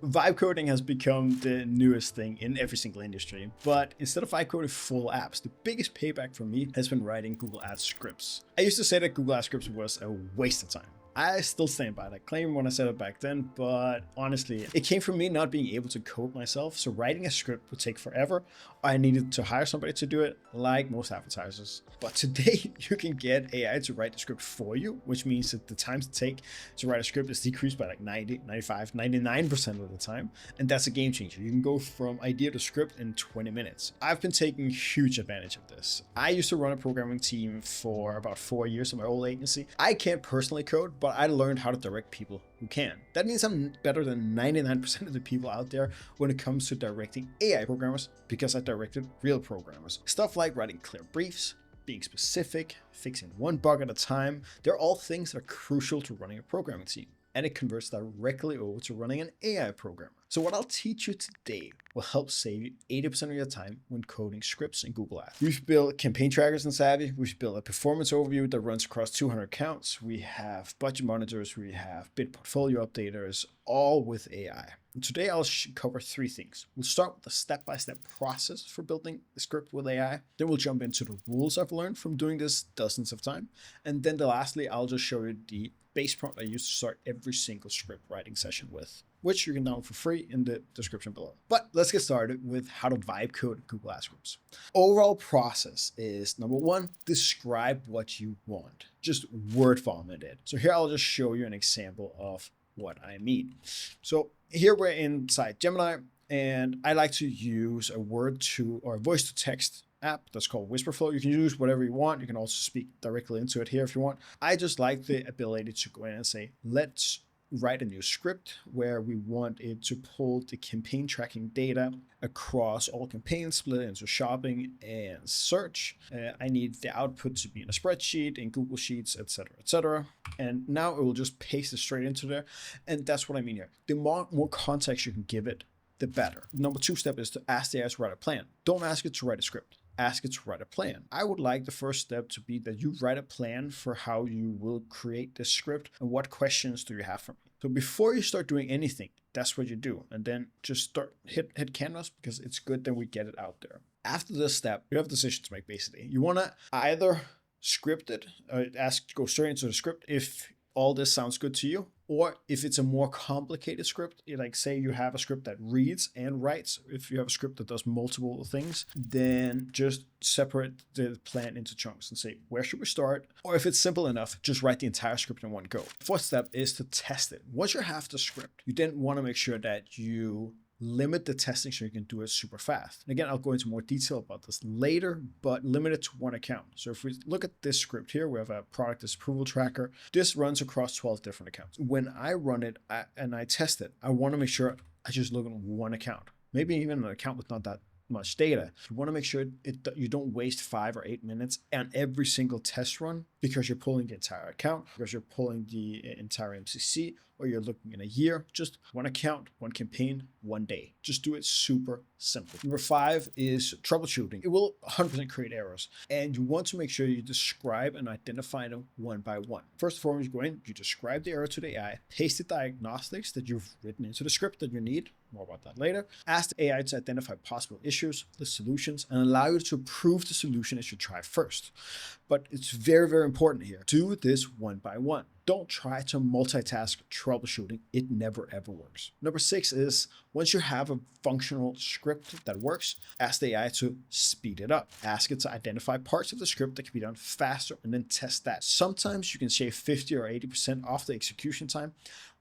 Vibe coding has become the newest thing in every single industry, but instead of vibe coding full apps, the biggest payback for me has been writing Google Ads scripts. I used to say that Google Ads scripts was a waste of time. I still stand by that claim when I said it back then, but honestly, it came from me not being able to code myself, so writing a script would take forever. I needed to hire somebody to do it, like most advertisers. But today, you can get AI to write the script for you, which means that the time to take to write a script is decreased by like 90, 95, 99% of the time, and that's a game changer. You can go from idea to script in 20 minutes. I've been taking huge advantage of this. I used to run a programming team for about 4 years in my old agency. I can't personally code, but I learned how to direct people who can. That means I'm better than 99% of the people out there when it comes to directing AI programmers, because I directed real programmers. Stuff like writing clear briefs, being specific, fixing one bug at a time, they're all things that are crucial to running a programming team. And it converts directly over to running an AI programmer. So what I'll teach you today will help save you 80% of your time when coding scripts in Google Ads. We've built campaign trackers in Savvy. We've built a performance overview that runs across 200 accounts. We have budget monitors. We have bid portfolio updaters, all with AI. And today I'll cover 3 things. We'll start with the step-by-step process for building the script with AI. Then we'll jump into the rules I've learned from doing this dozens of times. And then lastly, I'll just show you the base prompt I use to start every single script writing session with, which you can download for free in the description below. But let's get started with how to vibe code Google Ads scripts. Overall process is, number 1, describe what you want. Just word vomit it. So here I'll just show you an example of what I mean. So here we're inside Gemini, and I like to use a voice to text app that's called Whisperflow. You can use whatever you want. You can also speak directly into it here if you want. I just like the ability to go in and say, let's write a new script where we want it to pull the campaign tracking data across all campaigns, split it into shopping and search. I need the output to be in a spreadsheet, in Google Sheets, etc., etc. And now it will just paste it straight into there. And that's what I mean here. The more context you can give it, the better. Number 2 step is to ask the AI to write a plan. Don't ask it to write a script. Ask it to write a plan. I would like the first step to be that you write a plan for how you will create this script and what questions do you have for me. So before you start doing anything, that's what you do. And then just start hit canvas, because it's good that we get it out there. After this step, you have a decision to make basically. You want to either script it, go straight into the script if all this sounds good to you, or if it's a more complicated script, like say you have a script that reads and writes, if you have a script that does multiple things, then just separate the plan into chunks and say, where should we start? Or if it's simple enough, just write the entire script in one go. 4th step is to test it. Once you have the script, you then want to make sure that you limit the testing so you can do it super fast. And again, I'll go into more detail about this later, but limit it to one account. So if we look at this script here, we have a product disapproval tracker. This runs across 12 different accounts. When I run it and I test it, I want to make sure I just look at one account, maybe even an account with not that much data. You want to make sure you don't waste 5 or 8 minutes on every single test run, because you're pulling the entire account, because you're pulling the entire MCC, or you're looking in a year. Just one account, one campaign, one day. Just do it super simple. Number 5 is troubleshooting. It will 100% create errors, and you want to make sure you describe and identify them one by one. First and foremost, you go in, you describe the error to the AI, paste the diagnostics that you've written into the script that you need. More about that later. Ask the AI to identify possible issues, the solutions, and allow you to prove the solution as you try first. But it's very, very important here. Do this one by one. Don't try to multitask troubleshooting. It never, ever works. Number 6 is, once you have a functional script that works, ask the AI to speed it up. Ask it to identify parts of the script that can be done faster, and then test that. Sometimes you can shave 50 or 80% off the execution time,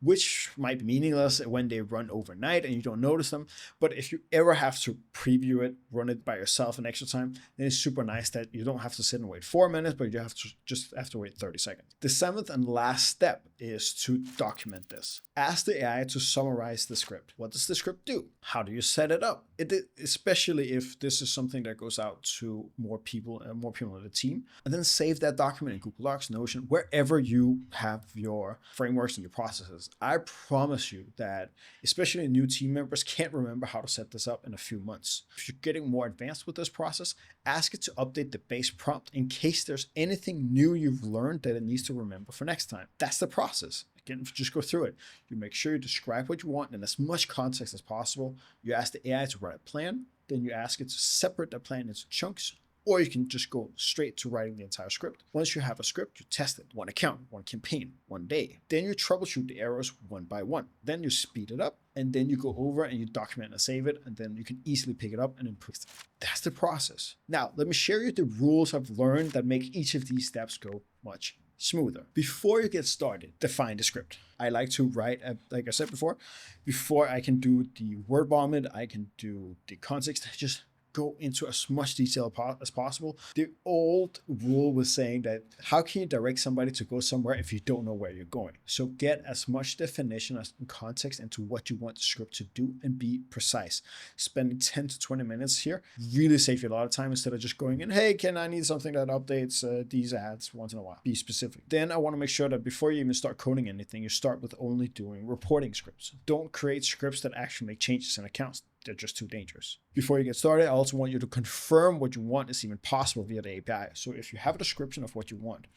which might be meaningless when they run overnight and you don't notice them. But if you ever have to preview it, run it by yourself an extra time, then it's super nice that you don't have to sit and wait 4 minutes, but you just have to wait 30 seconds. The 7th and last step is to document this. Ask the AI to summarize the script. What does the script do? How do you set it up? Especially if this is something that goes out to more people in the team. And then save that document in Google Docs, Notion, wherever you have your frameworks and your processes. I promise you that especially new team members can't remember how to set this up in a few months. If you're getting more advanced with this process, ask it to update the base prompt in case there's anything new you've learned that it needs to remember for next time. That's the process. Again, just go through it. You make sure you describe what you want in as much context as possible. You ask the AI to write a plan, then you ask it to separate the plan into chunks, or you can just go straight to writing the entire script. Once you have a script, you test it. One account, one campaign, one day. Then you troubleshoot the errors one by one. Then you speed it up, and then you go over and you document and save it, and then you can easily pick it up and improve it. That's the process. Now, let me share you the rules I've learned that make each of these steps go much smoother. Before you get started, define the script. I like to write, like I said before I can do the word vomit, I can do the context, just go into as much detail as possible. The old rule was saying that how can you direct somebody to go somewhere if you don't know where you're going? So get as much definition as context into what you want the script to do and be precise. Spending 10 to 20 minutes here really save you a lot of time instead of just going in, hey, I need something that updates these ads once in a while. Be specific. Then I want to make sure that before you even start coding anything, you start with only doing reporting scripts. Don't create scripts that actually make changes in accounts. They're just too dangerous. Before you get started, I also want you to confirm what you want is even possible via the API. So if you have a description of what you want,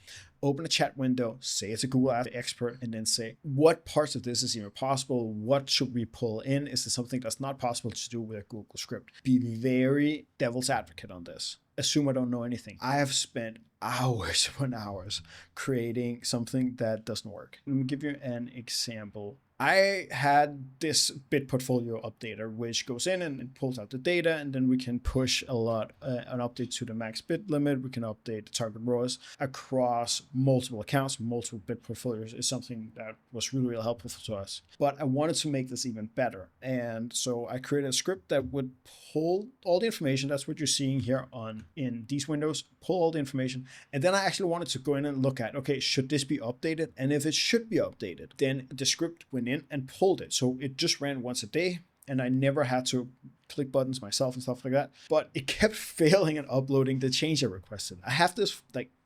open a chat window, say it's a Google Ads expert, and then say, what parts of this is even possible? What should we pull in? Is this something that's not possible to do with a Google script? Be very devil's advocate on this. Assume I don't know anything. I have spent hours upon hours creating something that doesn't work. Let me give you an example. I had this bid portfolio updater, which goes in and pulls out the data, and then we can push an update to the max bid limit. We can update the target ROAS across multiple accounts, multiple bid portfolios is something that was really, really helpful to us. But I wanted to make this even better. And so I created a script that would pull all the information. That's what you're seeing here in these windows, pull all the information. And then I actually wanted to go in and look at, okay, should this be updated? And if it should be updated, then the script went in and pulled it. So it just ran once a day, and I never had to click buttons myself and stuff like that. But it kept failing and uploading the change I requested. I have this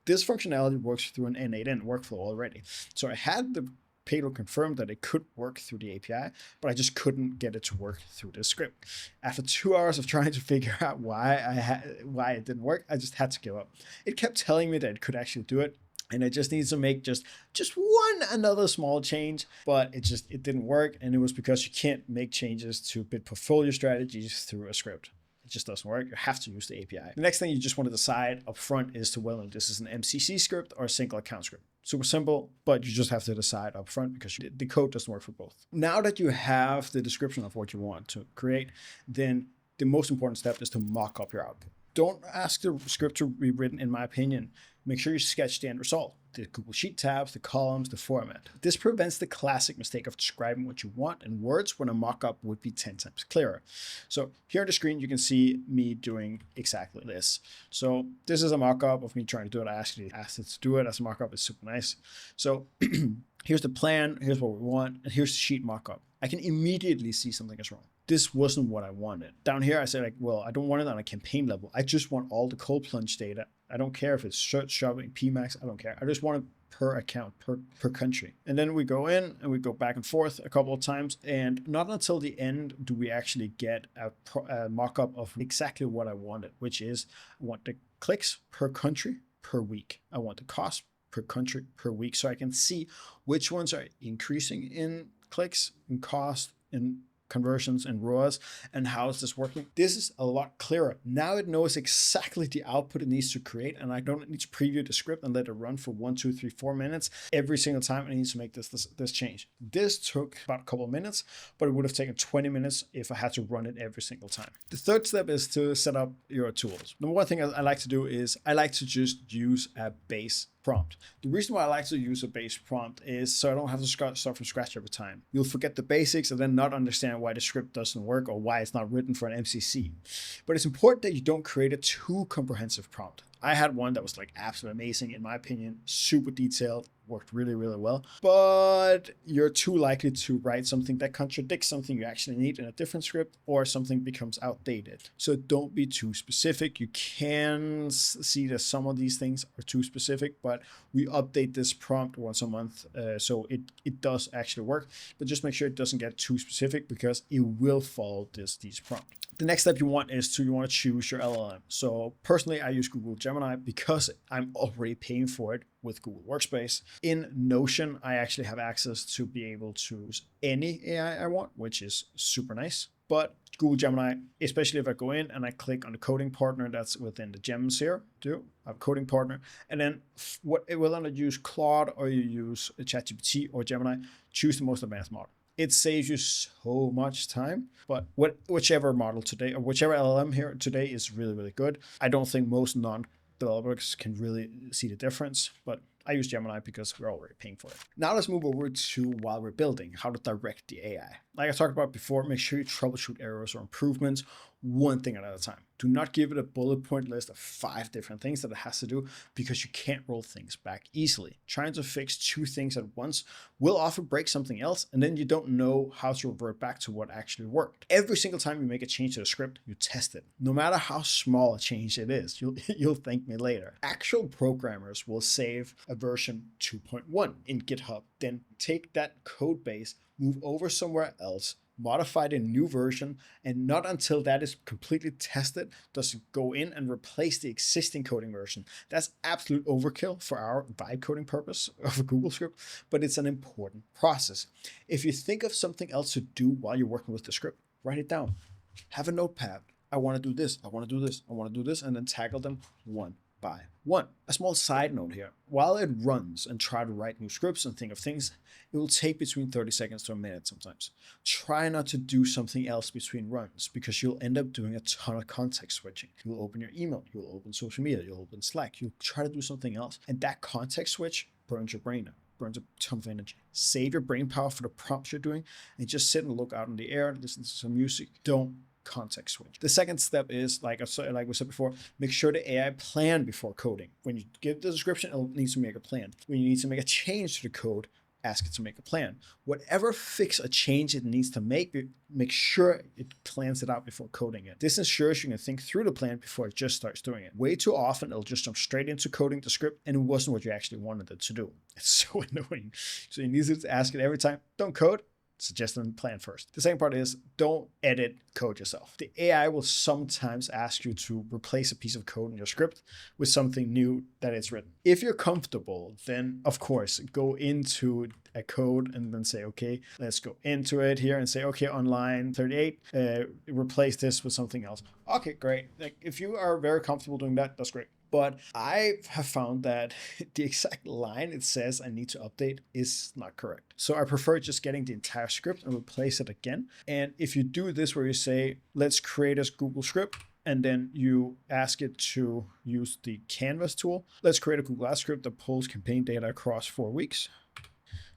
functionality works through an N8N workflow already. So I had the payload confirmed that it could work through the API, but I just couldn't get it to work through the script. After 2 hours of trying to figure out why it didn't work, I just had to give up. It kept telling me that it could actually do it, and it just needs to make just another small change, but it didn't work, and it was because you can't make changes to bid portfolio strategies through a script. It just doesn't work. You have to use the API. The next thing you just want to decide up front is to whether this is an MCC script or a single account script. Super simple, but you just have to decide up front because the code doesn't work for both. Now that you have the description of what you want to create, then the most important step is to mock up your output. Don't ask the script to be written, in my opinion. Make sure you sketch the end result, the Google Sheet tabs, the columns, the format. This prevents the classic mistake of describing what you want in words when a mock-up would be 10 times clearer. So here on the screen, you can see me doing exactly this. So this is a mock-up of me trying to do it. I actually asked it to do it as a mock-up. It's super nice. So here's the plan. Here's what we want. And here's the sheet mock-up. I can immediately see something is wrong. This wasn't what I wanted. Down here, I said, well, I don't want it on a campaign level. I just want all the cold plunge data. I don't care if it's search, shopping, PMAX. I don't care. I just want it per account, per country. And then we go in and we go back and forth a couple of times. And not until the end do we actually get a mock-up of exactly what I wanted, which is I want the clicks per country per week. I want the cost per country per week, so I can see which ones are increasing in clicks and cost and conversions and ROAS, and how is this working? This is a lot clearer. Now it knows exactly the output it needs to create, and I don't need to preview the script and let it run for 1, 2, 3, 4 minutes every single time it needs to make this change. This took about a couple of minutes, but it would have taken 20 minutes if I had to run it every single time. The third step is to set up your tools. Number one thing I like to do is I like to just use a base prompt. The reason why I like to use a base prompt is so I don't have to start from scratch every time. You'll forget the basics and then not understand why the script doesn't work or why it's not written for an MCC. But it's important that you don't create a too comprehensive prompt. I had one that was like absolutely amazing in my opinion, super detailed, worked really, really well. But you're too likely to write something that contradicts something you actually need in a different script, or something becomes outdated. So don't be too specific. You can see that some of these things are too specific, but we update this prompt once a month, so it does actually work. But just make sure it doesn't get too specific, because it will follow these prompts. The next step you want to choose your LLM. So personally, I use Google Gemini because I'm already paying for it with Google Workspace. In Notion, I actually have access to be able to choose any AI I want, which is super nice. But Google Gemini, especially if I go in and I click on the coding partner that's within the gems here, I have a coding partner, and then whether you use Claude or you use ChatGPT or Gemini, choose the most advanced model. It saves you so much time, but whichever model today, or whichever LLM here today is really, really good. I don't think most non-developers can really see the difference, but I use Gemini because we're already paying for it. Now let's move over to while we're building, how to direct the AI. Like I talked about before, make sure you troubleshoot errors or improvements one thing at a time. Do not give it a bullet point list of 5 different things that it has to do, because you can't roll things back easily. Trying to fix 2 things at once will often break something else, and then you don't know how to revert back to what actually worked. Every single time you make a change to the script, you test it. No matter how small a change it is, you'll thank me later. Actual programmers will save a version 2.1 in GitHub, then take that code base, move over somewhere else, modify the new version, and not until that is completely tested does it go in and replace the existing coding version. That's absolute overkill for our vibe coding purpose of a Google script, but it's an important process. If you think of something else to do while you're working with the script, write it down. Have a notepad. I want to do this, I want to do this, I want to do this, and then tackle them one by one. A small side note here: while it runs and try to write new scripts and think of things, it will take between 30 seconds to a minute sometimes. Try not to do something else between runs, because you'll end up doing a ton of context switching. You'll open your email, you'll open social media, you'll open Slack, you'll try to do something else, and that context switch burns your brain out, burns a ton of energy. Save your brain power for the prompts you're doing, and just sit and look out in the air, listen to some music. Don't context switch. The second step is, like we said before, make sure the AI plan before coding. When you give the description, it needs to make a plan. When you need to make a change to the code, ask it to make a plan. Whatever fix or change it needs to make sure it plans it out before coding it. This ensures you can think through the plan before it just starts doing it. Way too often, it'll just jump straight into coding the script, and it wasn't what you actually wanted it to do. It's so annoying. So you need to ask it every time, don't code, suggest a plan first. The second part is, don't edit code yourself. The AI will sometimes ask you to replace a piece of code in your script with something new that it's written. If you're comfortable, then of course, go into a code and then say, okay, let's go into it here and say, okay, on line 38, replace this with something else. Okay, great. Like, if you are very comfortable doing that, that's great. But I have found that the exact line it says I need to update is not correct. So I prefer just getting the entire script and replace it again. And if you do this where you say, let's create a Google script, and then you ask it to use the Canvas tool, let's create a Google Ads script that pulls campaign data across 4 weeks.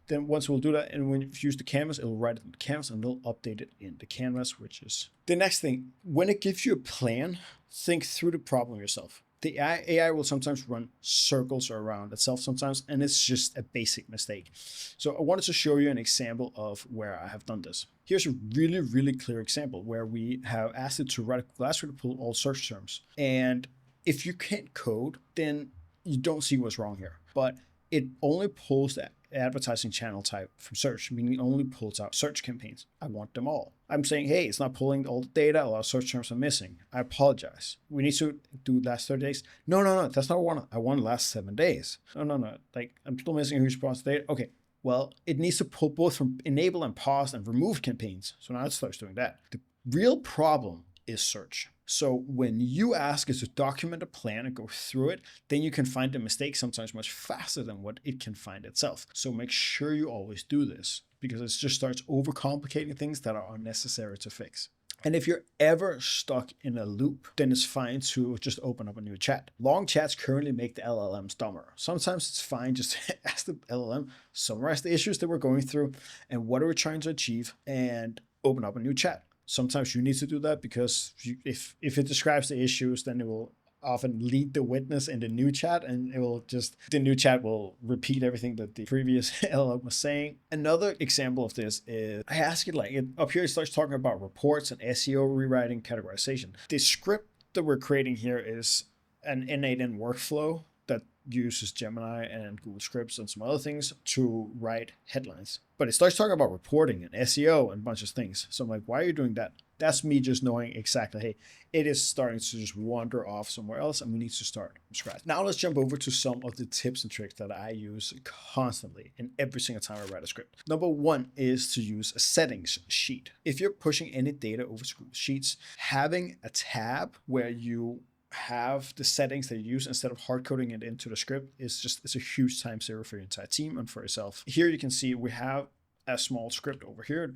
Then once we'll do that, and when you use the canvas, it'll write it in the canvas and it'll update it in the canvas, which is the next thing. When it gives you a plan, think through the problem yourself. The AI will sometimes run circles around itself sometimes, and it's just a basic mistake. So I wanted to show you an example of where I have done this. Here's a really, really clear example where we have asked it to write a class to pull all search terms. And if you can't code, then you don't see what's wrong here. But it only pulls that advertising channel type from search, meaning it only pulls out search campaigns. I want them all. I'm saying, hey, it's not pulling all the data. A lot of search terms are missing. I apologize. We need to do last 30 days. No, that's not what I want. I want last 7 days. No. Like, I'm still missing a huge part of data. Okay, well, it needs to pull both from enable and pause and remove campaigns. So now it starts doing that. The real problem is search. So when you ask it to document a plan and go through it, then you can find the mistake sometimes much faster than what it can find itself. So make sure you always do this, because it just starts overcomplicating things that are unnecessary to fix. And if you're ever stuck in a loop, then it's fine to just open up a new chat. Long chats currently make the LLMs dumber. Sometimes it's fine just to ask the LLM, summarize the issues that we're going through and what are we trying to achieve, and open up a new chat. Sometimes you need to do that because if it describes the issues, then it will often lead the witness in the new chat, and the new chat will repeat everything that the previous LLM was saying. Another example of this is I ask it up here, it starts talking about reports and SEO rewriting categorization. The script that we're creating here is an N8N workflow that uses Gemini and Google Scripts and some other things to write headlines. But it starts talking about reporting and SEO and a bunch of things. So I'm like, why are you doing that? That's me just knowing exactly, hey, it is starting to just wander off somewhere else and we need to start from scratch. Now let's jump over to some of the tips and tricks that I use constantly in every single time I write a script. Number one is to use a settings sheet. If you're pushing any data over to Google Sheets, having a tab where you have the settings that you use instead of hard coding it into the script it's a huge time saver for your entire team and for yourself. Here you can see we have a small script over here.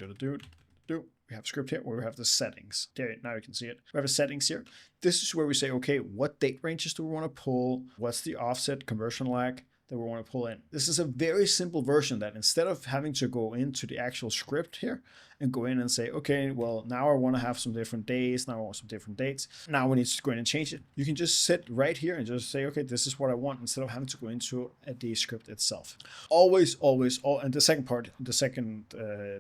We have a script here where we have the settings. There, now you can see it. We have a settings here. This is where we say, okay, what date ranges do we want to pull? What's the offset conversion lag that we want to pull in? This is a very simple version that instead of having to go into the actual script here and go in and say, okay, well, now I want to have some different days. Now I want some different dates. Now we need to go in and change it. You can just sit right here and just say, okay, this is what I want, instead of having to go into the script itself. Always, and the second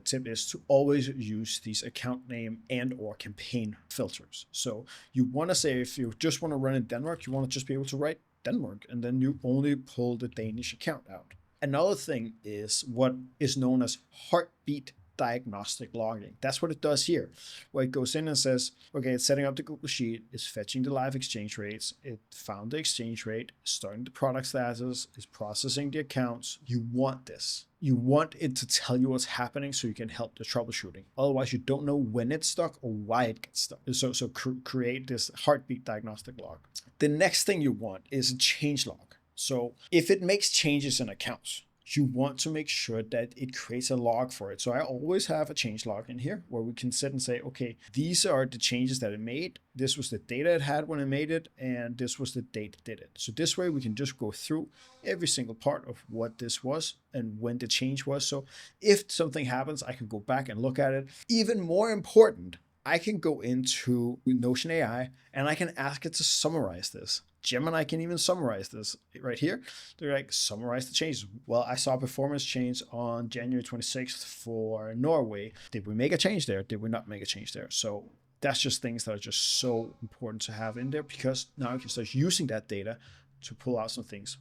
tip is to always use these account name and or campaign filters. So you want to say, if you just want to run in Denmark, you want to just be able to write Denmark, and then you only pull the Danish account out. Another thing is what is known as heartbeat diagnostic logging. That's what it does here, where it goes in and says, okay, it's setting up the Google Sheet, it's fetching the live exchange rates, it found the exchange rate, starting the product status, is processing the accounts. You want this. You want it to tell you what's happening so you can help the troubleshooting. Otherwise, you don't know when it's stuck or why it gets stuck. So create this heartbeat diagnostic log. The next thing you want is a change log. So if it makes changes in accounts, you want to make sure that it creates a log for it. So I always have a change log in here where we can sit and say, okay, these are the changes that it made. This was the data it had when it made it, and this was the date it did it. So this way we can just go through every single part of what this was and when the change was. So if something happens, I can go back and look at it. Even more important, I can go into Notion AI and I can ask it to summarize this. Gemini can even summarize this right here. They're like, summarize the changes. Well, I saw a performance change on January 26th for Norway. Did we make a change there? Did we not make a change there? So that's just things that are just so important to have in there, because now you can start using that data to pull out some things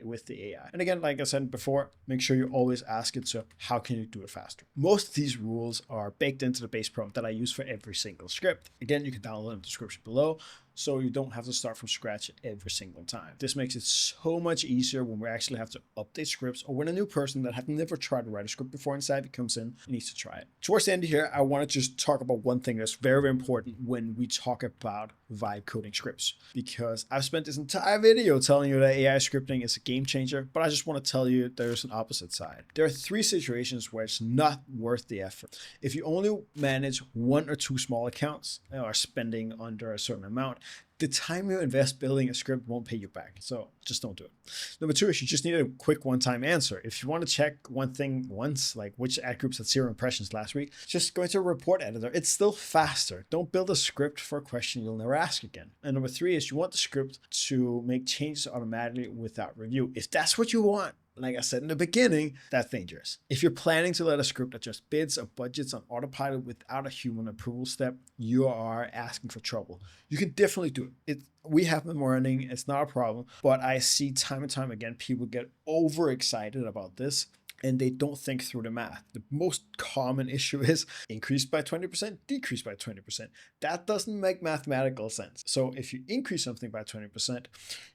with the AI. And again, like I said before, make sure you always ask it, so how can you do it faster? Most of these rules are baked into the base prompt that I use for every single script. Again, you can download in the description below, so you don't have to start from scratch every single time. This makes it so much easier when we actually have to update scripts, or when a new person that have never tried to write a script before inside comes in and needs to try it. Towards the end here, I want to just talk about one thing that's very, very important when we talk about vibe coding scripts, because I've spent this entire video telling you that AI scripting is a game changer, but I just want to tell you there's an opposite side. There are 3 situations where it's not worth the effort. If you only manage 1 or 2 small accounts and are spending under a certain amount, the time you invest building a script won't pay you back. So just don't do it. Number 2 is you just need a quick one-time answer. If you want to check one thing once, like which ad groups had 0 impressions last week, just go into a report editor. It's still faster. Don't build a script for a question you'll never ask again. And number 3 is you want the script to make changes automatically without review. If that's what you want, like I said in the beginning, that's dangerous. If you're planning to let a script adjust bids or budgets on autopilot without a human approval step, you are asking for trouble. You can definitely do it. We have been running, it's not a problem, but I see time and time again, people get overexcited about this and they don't think through the math. The most common issue is increase by 20%, decrease by 20%. That doesn't make mathematical sense. So if you increase something by 20%,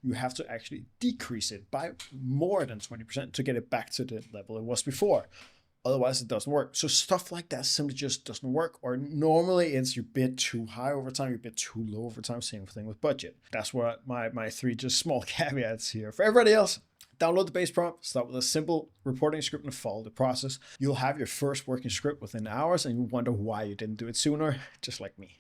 you have to actually decrease it by more than 20% to get it back to the level it was before. Otherwise, it doesn't work. So stuff like that simply just doesn't work. Or normally it's you bid too high over time, you bid too low over time. Same thing with budget. That's what my 3 just small caveats here. For everybody else, download the base prompt, start with a simple reporting script and follow the process. You'll have your first working script within hours and you wonder why you didn't do it sooner, just like me.